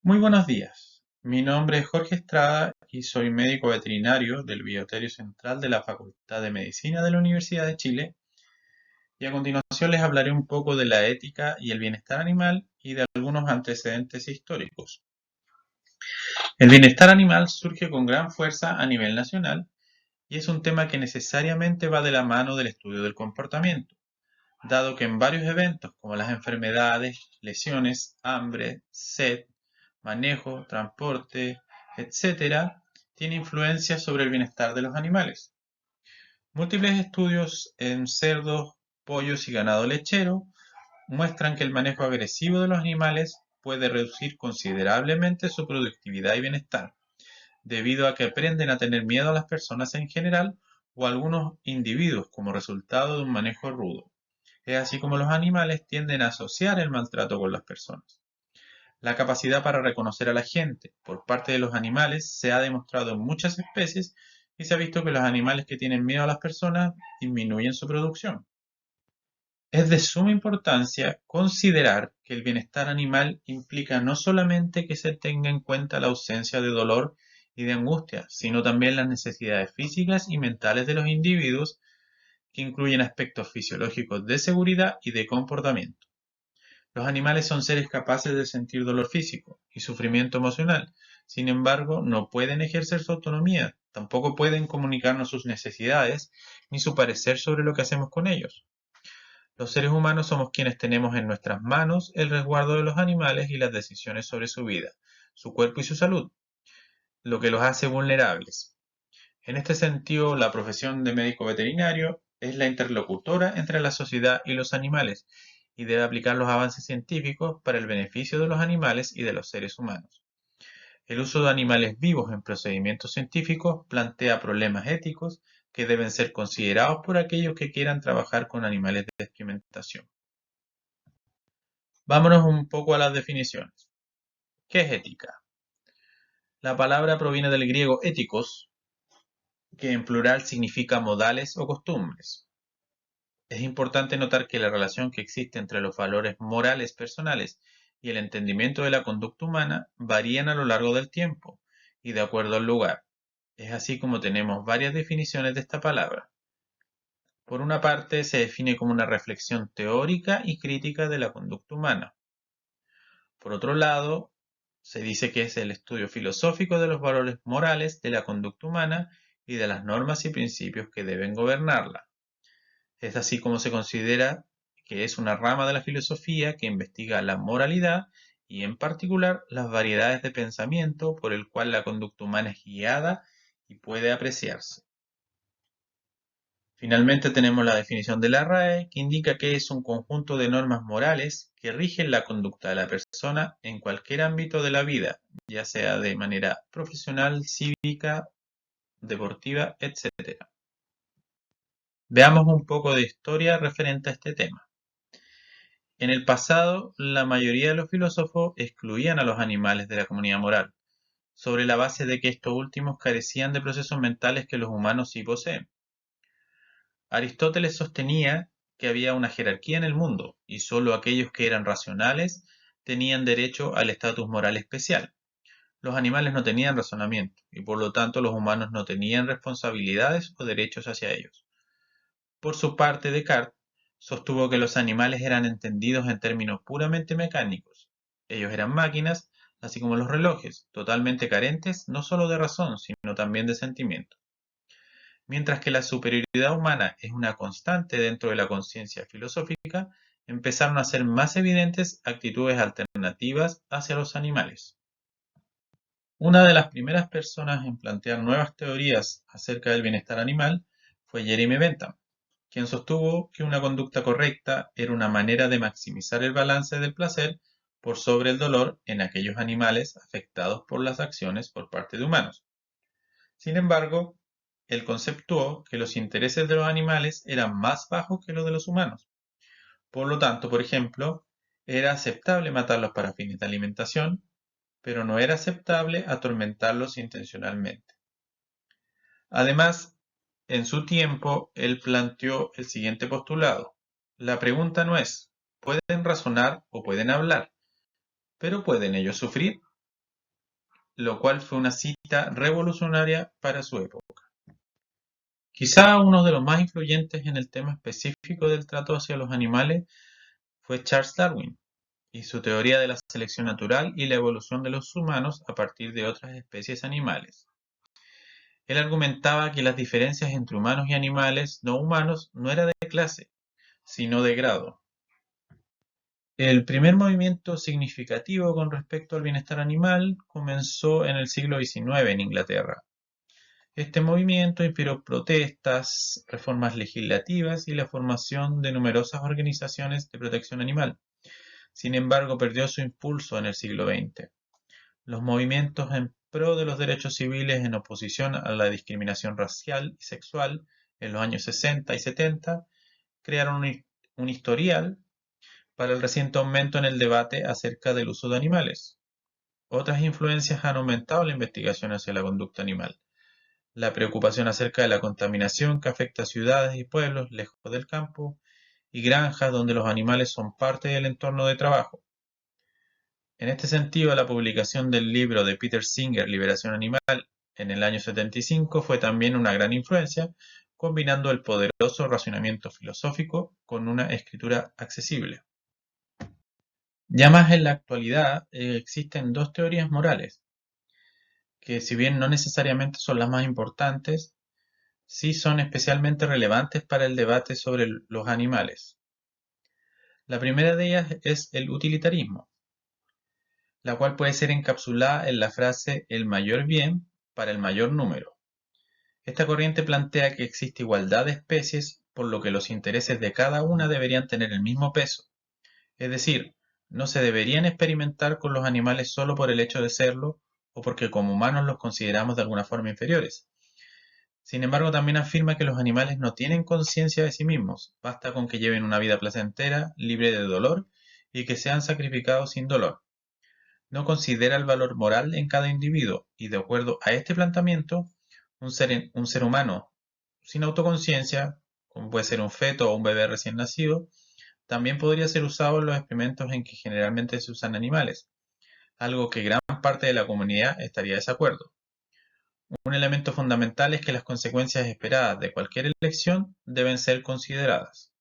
Muy buenos días. Mi nombre es Jorge Estrada y soy médico veterinario del Bioterio Central de la Facultad de Medicina de la Universidad de Chile. Y a continuación les hablaré un poco de la ética y el bienestar animal y de algunos antecedentes históricos. El bienestar animal surge con gran fuerza a nivel nacional y es un tema que necesariamente va de la mano del estudio del comportamiento, dado que en varios eventos como las enfermedades, lesiones, hambre, sed, manejo, transporte, etcétera, tiene influencia sobre el bienestar de los animales. Múltiples estudios en cerdos, pollos y ganado lechero muestran que el manejo agresivo de los animales puede reducir considerablemente su productividad y bienestar, debido a que aprenden a tener miedo a las personas en general o a algunos individuos como resultado de un manejo rudo. Es así como los animales tienden a asociar el maltrato con las personas. La capacidad para reconocer a la gente por parte de los animales se ha demostrado en muchas especies y se ha visto que los animales que tienen miedo a las personas disminuyen su producción. Es de suma importancia considerar que el bienestar animal implica no solamente que se tenga en cuenta la ausencia de dolor y de angustia, sino también las necesidades físicas y mentales de los individuos, que incluyen aspectos fisiológicos de seguridad y de comportamiento. Los animales son seres capaces de sentir dolor físico y sufrimiento emocional. Sin embargo, no pueden ejercer su autonomía, tampoco pueden comunicarnos sus necesidades ni su parecer sobre lo que hacemos con ellos. Los seres humanos somos quienes tenemos en nuestras manos el resguardo de los animales y las decisiones sobre su vida, su cuerpo y su salud, lo que los hace vulnerables. En este sentido, la profesión de médico veterinario es la interlocutora entre la sociedad y los animales y debe aplicar los avances científicos para el beneficio de los animales y de los seres humanos. El uso de animales vivos en procedimientos científicos plantea problemas éticos que deben ser considerados por aquellos que quieran trabajar con animales de experimentación. Vámonos un poco a las definiciones. ¿Qué es ética? La palabra proviene del griego éticos, que en plural significa modales o costumbres. Es importante notar que la relación que existe entre los valores morales personales y el entendimiento de la conducta humana varían a lo largo del tiempo y de acuerdo al lugar. Es así como tenemos varias definiciones de esta palabra. Por una parte, se define como una reflexión teórica y crítica de la conducta humana. Por otro lado, se dice que es el estudio filosófico de los valores morales de la conducta humana y de las normas y principios que deben gobernarla. Es así como se considera que es una rama de la filosofía que investiga la moralidad y en particular las variedades de pensamiento por el cual la conducta humana es guiada y puede apreciarse. Finalmente tenemos la definición de la RAE, que indica que es un conjunto de normas morales que rigen la conducta de la persona en cualquier ámbito de la vida, ya sea de manera profesional, cívica, deportiva, etc. Veamos un poco de historia referente a este tema. En el pasado, la mayoría de los filósofos excluían a los animales de la comunidad moral, sobre la base de que estos últimos carecían de procesos mentales que los humanos sí poseen. Aristóteles sostenía que había una jerarquía en el mundo y solo aquellos que eran racionales tenían derecho al estatus moral especial. Los animales no tenían razonamiento y por lo tanto los humanos no tenían responsabilidades o derechos hacia ellos. Por su parte, Descartes sostuvo que los animales eran entendidos en términos puramente mecánicos. Ellos eran máquinas, así como los relojes, totalmente carentes no solo de razón, sino también de sentimiento. Mientras que la superioridad humana es una constante dentro de la conciencia filosófica, empezaron a ser más evidentes actitudes alternativas hacia los animales. Una de las primeras personas en plantear nuevas teorías acerca del bienestar animal fue Jeremy Bentham, quien sostuvo que una conducta correcta era una manera de maximizar el balance del placer por sobre el dolor en aquellos animales afectados por las acciones por parte de humanos. Sin embargo, él conceptuó que los intereses de los animales eran más bajos que los de los humanos. Por lo tanto, por ejemplo, era aceptable matarlos para fines de alimentación, pero no era aceptable atormentarlos intencionalmente. Además, en su tiempo, él planteó el siguiente postulado. La pregunta no es, ¿pueden razonar o pueden hablar? ¿Pero pueden ellos sufrir? lo cual fue una cita revolucionaria para su época. Quizá uno de los más influyentes en el tema específico del trato hacia los animales fue Charles Darwin y su teoría de la selección natural y la evolución de los humanos a partir de otras especies animales. Él argumentaba que las diferencias entre humanos y animales no humanos no eran de clase, sino de grado. El primer movimiento significativo con respecto al bienestar animal comenzó en el siglo XIX en Inglaterra. Este movimiento inspiró protestas, reformas legislativas y la formación de numerosas organizaciones de protección animal. Sin embargo, perdió su impulso en el siglo XX. Los movimientos en pro de los derechos civiles en oposición a la discriminación racial y sexual en los años 60 y 70 crearon un historial para el reciente aumento en el debate acerca del uso de animales. Otras influencias han aumentado la investigación hacia la conducta animal. La preocupación acerca de la contaminación que afecta a ciudades y pueblos lejos del campo y granjas donde los animales son parte del entorno de trabajo. En este sentido, la publicación del libro de Peter Singer, Liberación Animal, en el año 75 fue también una gran influencia, combinando el poderoso razonamiento filosófico con una escritura accesible. Ya más en la actualidad existen dos teorías morales, que si bien no necesariamente son las más importantes, sí son especialmente relevantes para el debate sobre los animales. La primera de ellas es el utilitarismo, la cual puede ser encapsulada en la frase el mayor bien para el mayor número. Esta corriente plantea que existe igualdad de especies, por lo que los intereses de cada una deberían tener el mismo peso. Es decir, no se deberían experimentar con los animales solo por el hecho de serlo o porque como humanos los consideramos de alguna forma inferiores. Sin embargo, también afirma que los animales no tienen conciencia de sí mismos, basta con que lleven una vida placentera, libre de dolor y que sean sacrificados sin dolor. No considera el valor moral en cada individuo y de acuerdo a este planteamiento, un ser humano sin autoconciencia, como puede ser un feto o un bebé recién nacido, también podría ser usado en los experimentos en que generalmente se usan animales, algo que gran parte de la comunidad estaría de desacuerdo. Un elemento fundamental es que las consecuencias esperadas de cualquier elección deben ser consideradas.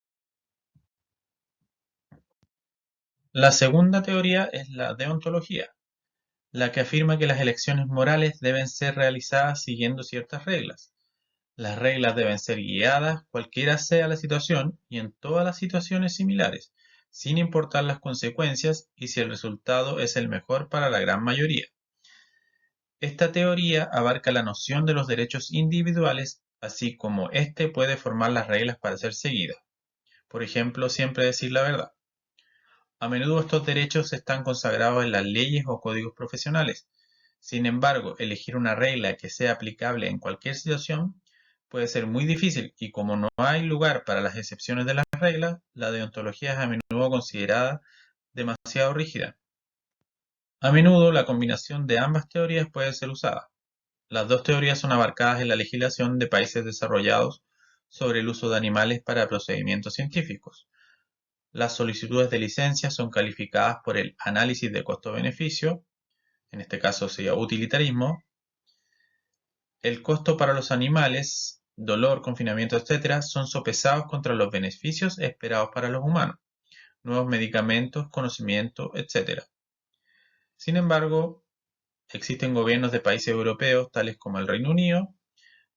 La segunda teoría es la deontología, la que afirma que las elecciones morales deben ser realizadas siguiendo ciertas reglas. Las reglas deben ser guiadas cualquiera sea la situación y en todas las situaciones similares, sin importar las consecuencias y si el resultado es el mejor para la gran mayoría. Esta teoría abarca la noción de los derechos individuales, así como éste puede formar las reglas para ser seguidas. Por ejemplo, siempre decir la verdad. A menudo estos derechos están consagrados en las leyes o códigos profesionales. Sin embargo, elegir una regla que sea aplicable en cualquier situación puede ser muy difícil y como no hay lugar para las excepciones de las reglas, la deontología es a menudo considerada demasiado rígida. A menudo la combinación de ambas teorías puede ser usada. Las dos teorías son abarcadas en la legislación de países desarrollados sobre el uso de animales para procedimientos científicos. Las solicitudes de licencia son calificadas por el análisis de costo-beneficio, en este caso sería utilitarismo. El costo para los animales, dolor, confinamiento, etc., son sopesados contra los beneficios esperados para los humanos, nuevos medicamentos, conocimiento, etc. Sin embargo, existen gobiernos de países europeos, tales como el Reino Unido,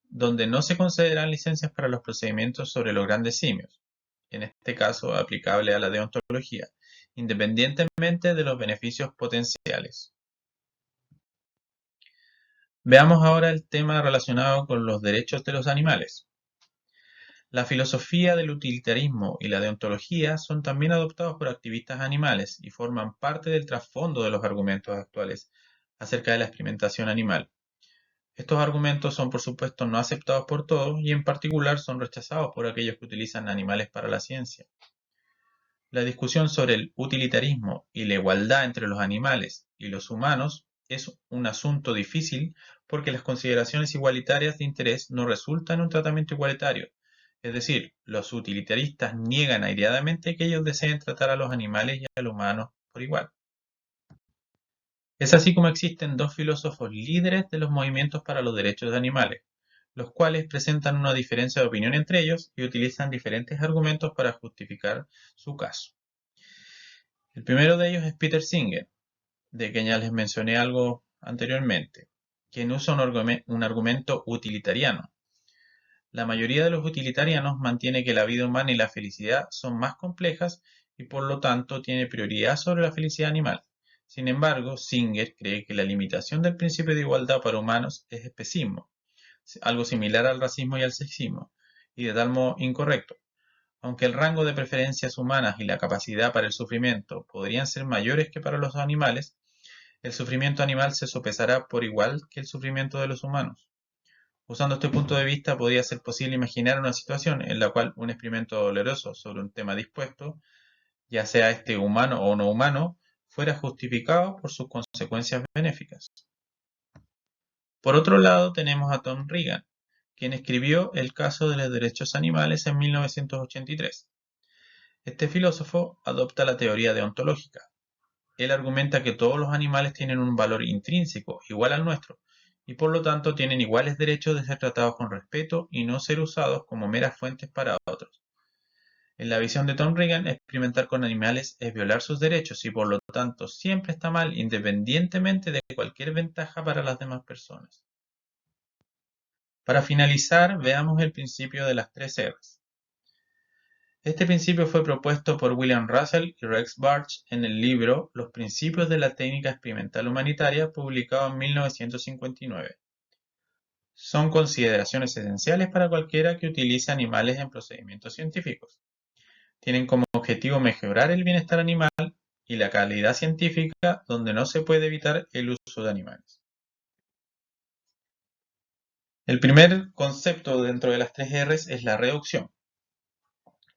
donde no se consideran licencias para los procedimientos sobre los grandes simios, en este caso aplicable a la deontología, independientemente de los beneficios potenciales. Veamos ahora el tema relacionado con los derechos de los animales. La filosofía del utilitarismo y la deontología son también adoptados por activistas animales y forman parte del trasfondo de los argumentos actuales acerca de la experimentación animal. Estos argumentos son por supuesto no aceptados por todos y en particular son rechazados por aquellos que utilizan animales para la ciencia. La discusión sobre el utilitarismo y la igualdad entre los animales y los humanos es un asunto difícil porque las consideraciones igualitarias de interés no resultan en un tratamiento igualitario. Es decir, los utilitaristas niegan aireadamente que ellos deseen tratar a los animales y a los humanos por igual. Es así como existen dos filósofos líderes de los movimientos para los derechos de animales, los cuales presentan una diferencia de opinión entre ellos y utilizan diferentes argumentos para justificar su caso. El primero de ellos es Peter Singer, de quien ya les mencioné algo anteriormente, quien usa un argumento utilitariano. La mayoría de los utilitarianos mantiene que la vida humana y la felicidad son más complejas y por lo tanto tiene prioridad sobre la felicidad animal. Sin embargo, Singer cree que la limitación del principio de igualdad para humanos es especismo, algo similar al racismo y al sexismo, y de tal modo incorrecto. Aunque el rango de preferencias humanas y la capacidad para el sufrimiento podrían ser mayores que para los animales, el sufrimiento animal se sopesará por igual que el sufrimiento de los humanos. Usando este punto de vista, podría ser posible imaginar una situación en la cual un experimento doloroso sobre un tema dispuesto, ya sea este humano o no humano, fuera justificado por sus consecuencias benéficas. Por otro lado, tenemos a Tom Regan, quien escribió El caso de los derechos animales en 1983. Este filósofo adopta la teoría deontológica. Él argumenta que todos los animales tienen un valor intrínseco igual al nuestro, y por lo tanto tienen iguales derechos de ser tratados con respeto y no ser usados como meras fuentes para otros. En la visión de Tom Regan, experimentar con animales es violar sus derechos y por lo tanto siempre está mal independientemente de cualquier ventaja para las demás personas. Para finalizar, veamos el principio de las tres R's. Este principio fue propuesto por William Russell y Rex Barth en el libro Los principios de la técnica experimental humanitaria, publicado en 1959. Son consideraciones esenciales para cualquiera que utilice animales en procedimientos científicos. Tienen como objetivo mejorar el bienestar animal y la calidad científica, donde no se puede evitar el uso de animales. El primer concepto dentro de las tres R's es la reducción,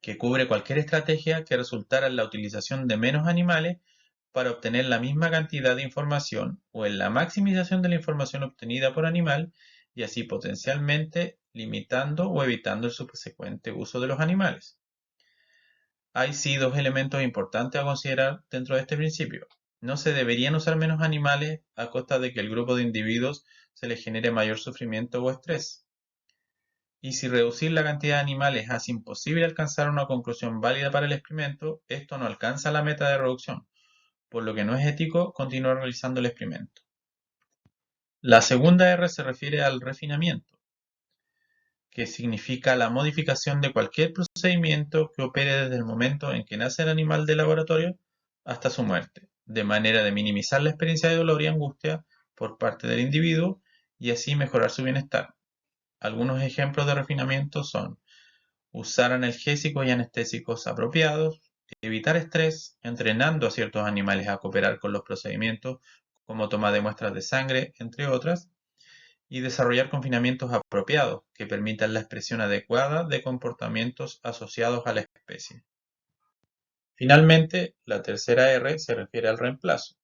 que cubre cualquier estrategia que resultara en la utilización de menos animales para obtener la misma cantidad de información o en la maximización de la información obtenida por animal y así potencialmente limitando o evitando el subsecuente uso de los animales. Hay sí dos elementos importantes a considerar dentro de este principio. No se deberían usar menos animales a costa de que el grupo de individuos se les genere mayor sufrimiento o estrés. Y si reducir la cantidad de animales hace imposible alcanzar una conclusión válida para el experimento, esto no alcanza la meta de reducción, por lo que no es ético continuar realizando el experimento. La segunda R se refiere al refinamiento, que significa la modificación de cualquier procedimiento que opere desde el momento en que nace el animal del laboratorio hasta su muerte, de manera de minimizar la experiencia de dolor y angustia por parte del individuo y así mejorar su bienestar. Algunos ejemplos de refinamiento son usar analgésicos y anestésicos apropiados, evitar estrés, entrenando a ciertos animales a cooperar con los procedimientos como toma de muestras de sangre, entre otras, y desarrollar confinamientos apropiados que permitan la expresión adecuada de comportamientos asociados a la especie. Finalmente, la tercera R se refiere al reemplazo.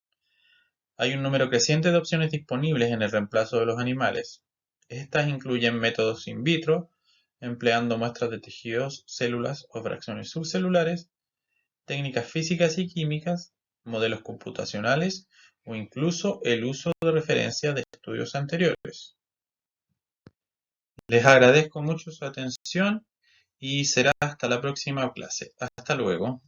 Hay un número creciente de opciones disponibles en el reemplazo de los animales. Estas incluyen métodos in vitro, empleando muestras de tejidos, células o fracciones subcelulares, técnicas físicas y químicas, modelos computacionales o incluso el uso de referencias de estudios anteriores. Les agradezco mucho su atención y será hasta la próxima clase. Hasta luego.